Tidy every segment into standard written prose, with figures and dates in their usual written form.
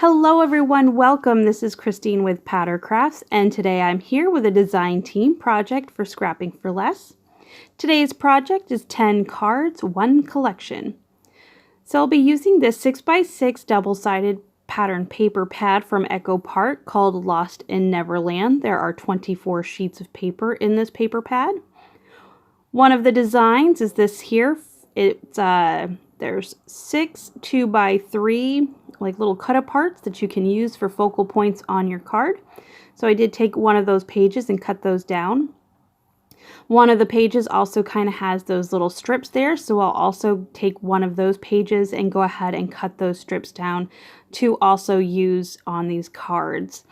Hello everyone, welcome. This is Christine with Patter Crafts, and today I'm here with a design team project for Scrapping for Less. Today's project is 10 cards, 1 collection. So I'll be using this 6x6 double-sided pattern paper pad from Echo Park called Lost in Neverland. There are 24 sheets of paper in this paper pad. One of the designs is this here. There's 6 2x3 like little cut aparts that you can use for focal points on your card. So I did take one of those pages and cut those down. One of the pages also kind of has those little strips there, so I'll also take one of those pages and go ahead and cut those strips down to also use on these cards.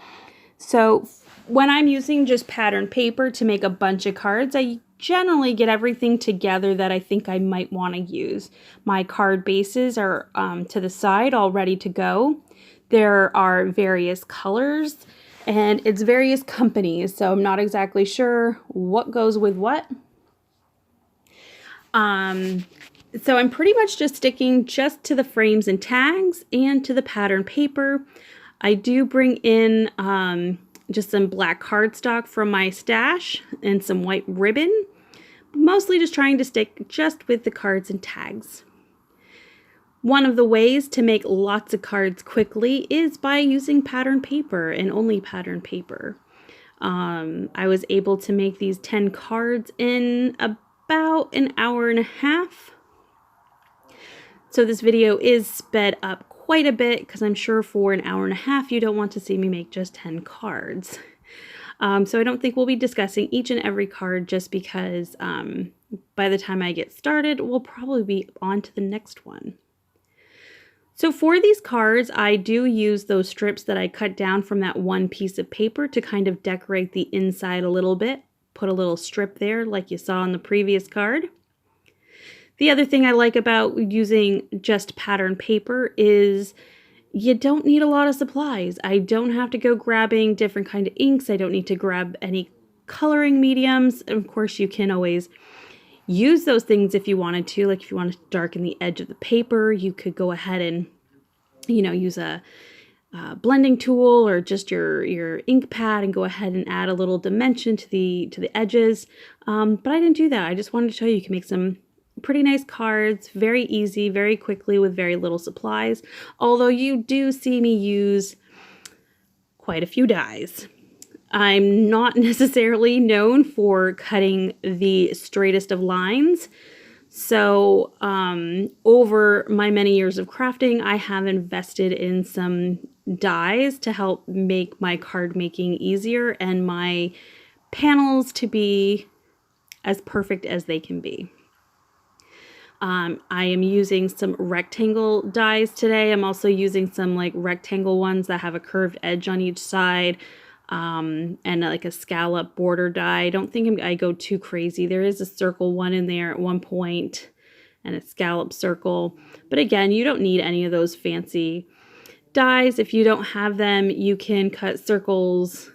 So when I'm using just pattern paper to make a bunch of cards, I generally get everything together that I think I might want to use. My card bases are to the side, all ready to go. There are various colors and it's various companies, so I'm not exactly sure what goes with what. So I'm pretty much just sticking just to the frames and tags and to the pattern paper. I do bring in just some black cardstock from my stash and some white ribbon. Mostly just trying to stick just with the cards and tags. One of the ways to make lots of cards quickly is by using pattern paper and only pattern paper. I was able to make these 10 cards in about an hour and a half. So this video is sped up quite a bit because I'm sure for an hour and a half you don't want to see me make just 10 cards. So I don't think we'll be discussing each and every card just because by the time I get started, we'll probably be on to the next one. So for these cards, I do use those strips that I cut down from that one piece of paper to kind of decorate the inside a little bit. Put a little strip there like you saw on the previous card. The other thing I like about using just pattern paper is you don't need a lot of supplies. I don't have to go grabbing different kind of inks. I don't need to grab any coloring mediums. Of course, you can always use those things if you wanted to. Like if you want to darken the edge of the paper, you could go ahead and, use a blending tool or just your ink pad and go ahead and add a little dimension to the edges. But I didn't do that. I just wanted to show you can make some pretty nice cards, very easy, very quickly with very little supplies, although you do see me use quite a few dies. I'm not necessarily known for cutting the straightest of lines, so over my many years of crafting, I have invested in some dies to help make my card making easier and my panels to be as perfect as they can be. I am using some rectangle dies today. I'm also using some like rectangle ones that have a curved edge on each side and like a scallop border die. I don't think I go too crazy. There is a circle one in there at one point and a scallop circle. But again, you don't need any of those fancy dies. If you don't have them, you can cut circles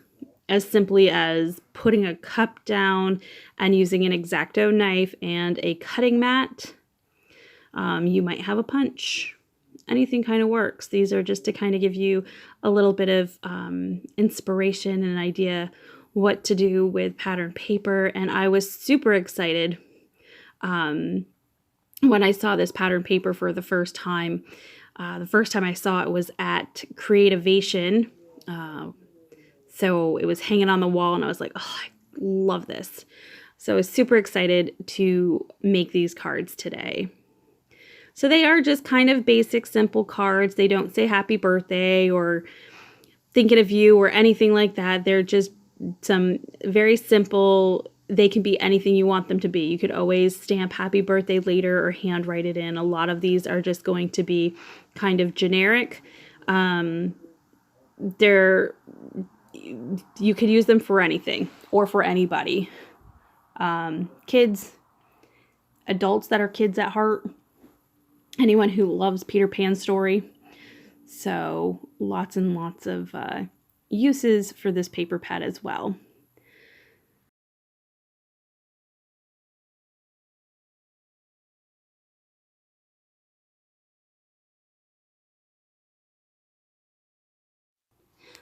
as simply as putting a cup down and using an X-Acto knife and a cutting mat. You might have a punch. Anything kind of works. These are just to kind of give you a little bit of inspiration and an idea what to do with pattern paper. And I was super excited when I saw this pattern paper for the first time. The first time I saw it was at Creativation. So it was hanging on the wall and I was like, oh, I love this. So I was super excited to make these cards today. So they are just kind of basic, simple cards. They don't say happy birthday or thinking of you or anything like that. They're just some very simple, they can be anything you want them to be. You could always stamp happy birthday later or handwrite it in. A lot of these are just going to be kind of generic. You could use them for anything or for anybody. Kids, adults that are kids at heart. Anyone who loves Peter Pan's story. So lots and lots of uses for this paper pad as well.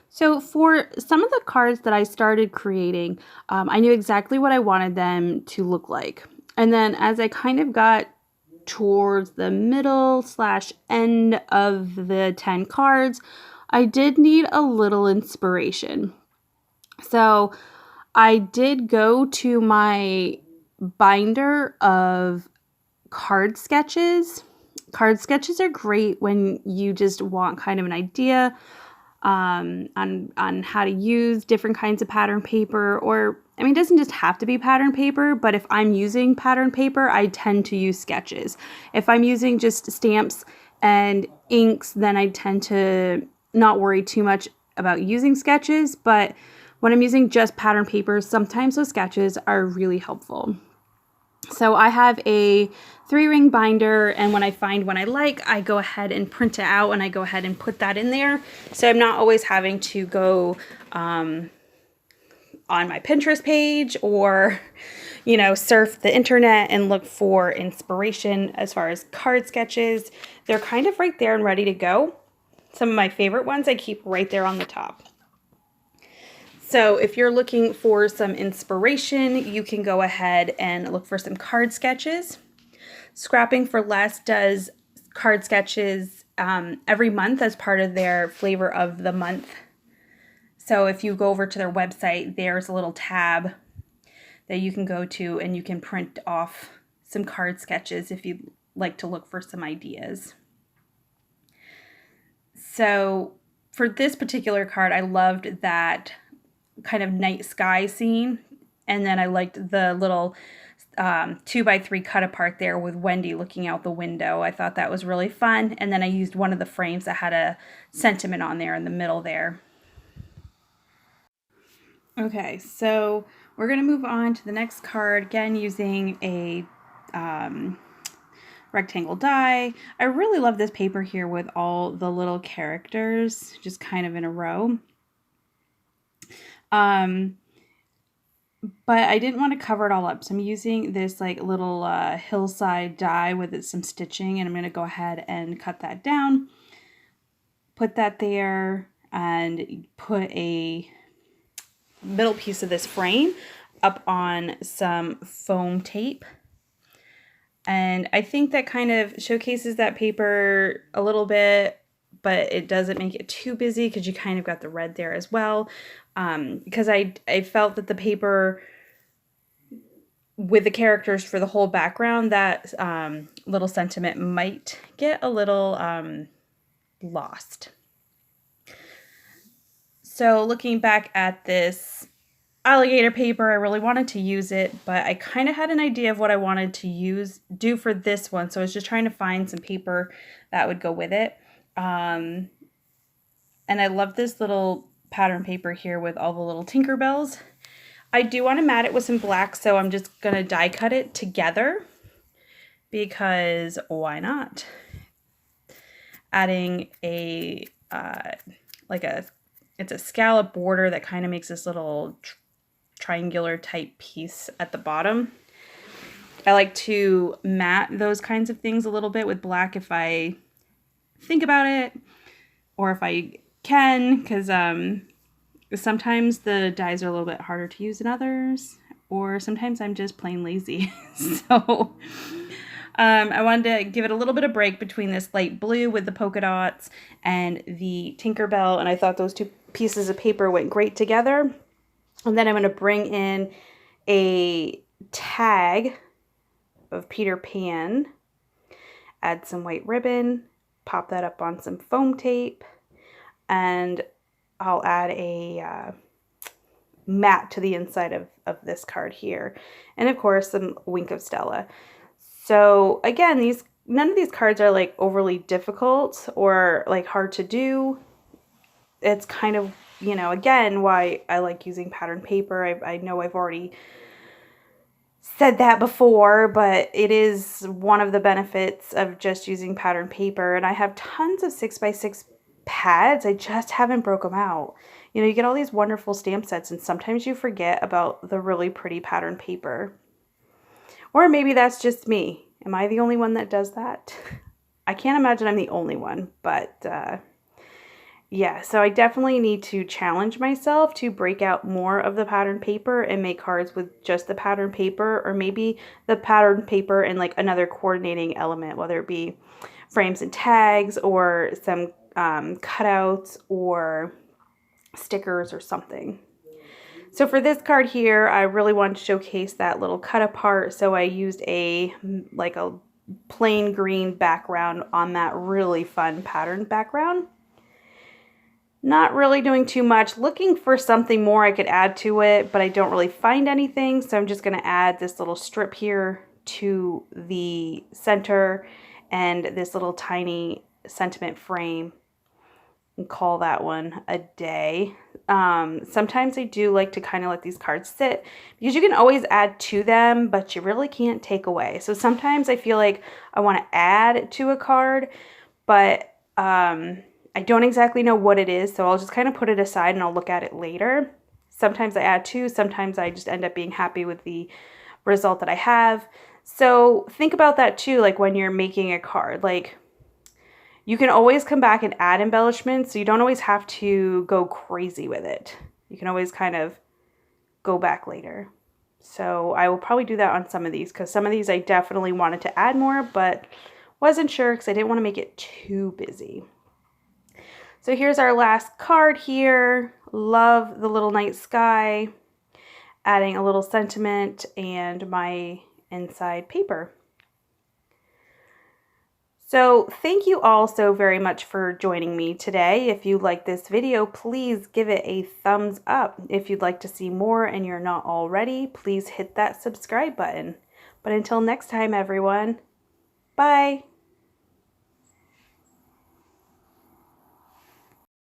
So for some of the cards that I started creating, I knew exactly what I wanted them to look like. And then as I kind of got towards the middle / end of the 10 cards, I did need a little inspiration. So I did go to my binder of card sketches. Card sketches are great when you just want kind of an idea on how to use different kinds of pattern paper, or I mean, it doesn't just have to be pattern paper, but if I'm using pattern paper, I tend to use sketches. If I'm using just stamps and inks, then I tend to not worry too much about using sketches, but when I'm using just pattern paper, sometimes those sketches are really helpful. So I have a 3-ring binder, and when I find one I like, I go ahead and print it out and I go ahead and put that in there. So I'm not always having to go on my Pinterest page or, surf the internet and look for inspiration as far as card sketches. They're kind of right there and ready to go. Some of my favorite ones I keep right there on the top. So if you're looking for some inspiration, you can go ahead and look for some card sketches. Scrapping for Less does card sketches every month as part of their flavor of the month. So if you go over to their website, there's a little tab that you can go to and you can print off some card sketches if you'd like to look for some ideas. So for this particular card, I loved that kind of night sky scene, and then I liked the little 2x3 cut apart there with Wendy looking out the window. I thought that was really fun, and then I used one of the frames that had a sentiment on there in the middle there. Okay, so we're going to move on to the next card, again using a rectangle die. I really love this paper here with all the little characters just kind of in a row. But I didn't want to cover it all up, so I'm using this like little hillside die with some stitching, and I'm going to go ahead and cut that down, put that there, and put a middle piece of this frame up on some foam tape. And I think that kind of showcases that paper a little bit, but it doesn't make it too busy because you kind of got the red there as well. Because I felt that the paper with the characters for the whole background, that little sentiment might get a little lost. So looking back at this alligator paper, I really wanted to use it, but I kind of had an idea of what I wanted to do for this one. So I was just trying to find some paper that would go with it. And I love this little pattern paper here with all the little Tinkerbells. I do want to mat it with some black, so I'm just going to die cut it together because why not? Adding a, it's a scallop border that kind of makes this little triangular type piece at the bottom. I like to mat those kinds of things a little bit with black if I think about it, or if I can, because sometimes the dies are a little bit harder to use than others, or sometimes I'm just plain lazy. So I wanted to give it a little bit of break between this light blue with the polka dots and the Tinkerbell, and I thought those two pieces of paper went great together. And then I'm going to bring in a tag of Peter Pan, add some white ribbon, pop that up on some foam tape, and I'll add a mat to the inside of this card here. And of course, some Wink of Stella. So again, none of these cards are like overly difficult or like hard to do. It's kind of, again, why I like using pattern paper. I know I've already said that before, but it is one of the benefits of just using pattern paper. And I have tons of 6x6 pads. I just haven't broke them out. You get all these wonderful stamp sets, and sometimes you forget about the really pretty pattern paper. Or maybe that's just me. Am I the only one that does that? I can't imagine I'm the only one, but yeah, so I definitely need to challenge myself to break out more of the pattern paper and make cards with just the pattern paper, or maybe the pattern paper and like another coordinating element, whether it be frames and tags or some cutouts or stickers or something. So for this card here, I really wanted to showcase that little cut apart, so I used a plain green background on that really fun pattern background. Not really doing too much, looking for something more I could add to it, but I don't really find anything, so I'm just going to add this little strip here to the center and this little tiny sentiment frame and call that one a day. Sometimes I do like to kind of let these cards sit because you can always add to them, but you really can't take away. So sometimes I feel like I want to add to a card, but I don't exactly know what it is, so I'll just kind of put it aside and I'll look at it later. Sometimes I add to, sometimes I just end up being happy with the result that I have. So think about that too, like when you're making a card, like you can always come back and add embellishments, so you don't always have to go crazy with it. You can always kind of go back later. So I will probably do that on some of these, because some of these I definitely wanted to add more, but wasn't sure because I didn't want to make it too busy. So here's our last card here. Love the little night sky. Adding a little sentiment and my inside paper. So thank you all so very much for joining me today. If you like this video, please give it a thumbs up. If you'd like to see more and you're not already, please hit that subscribe button. But until next time, everyone, bye.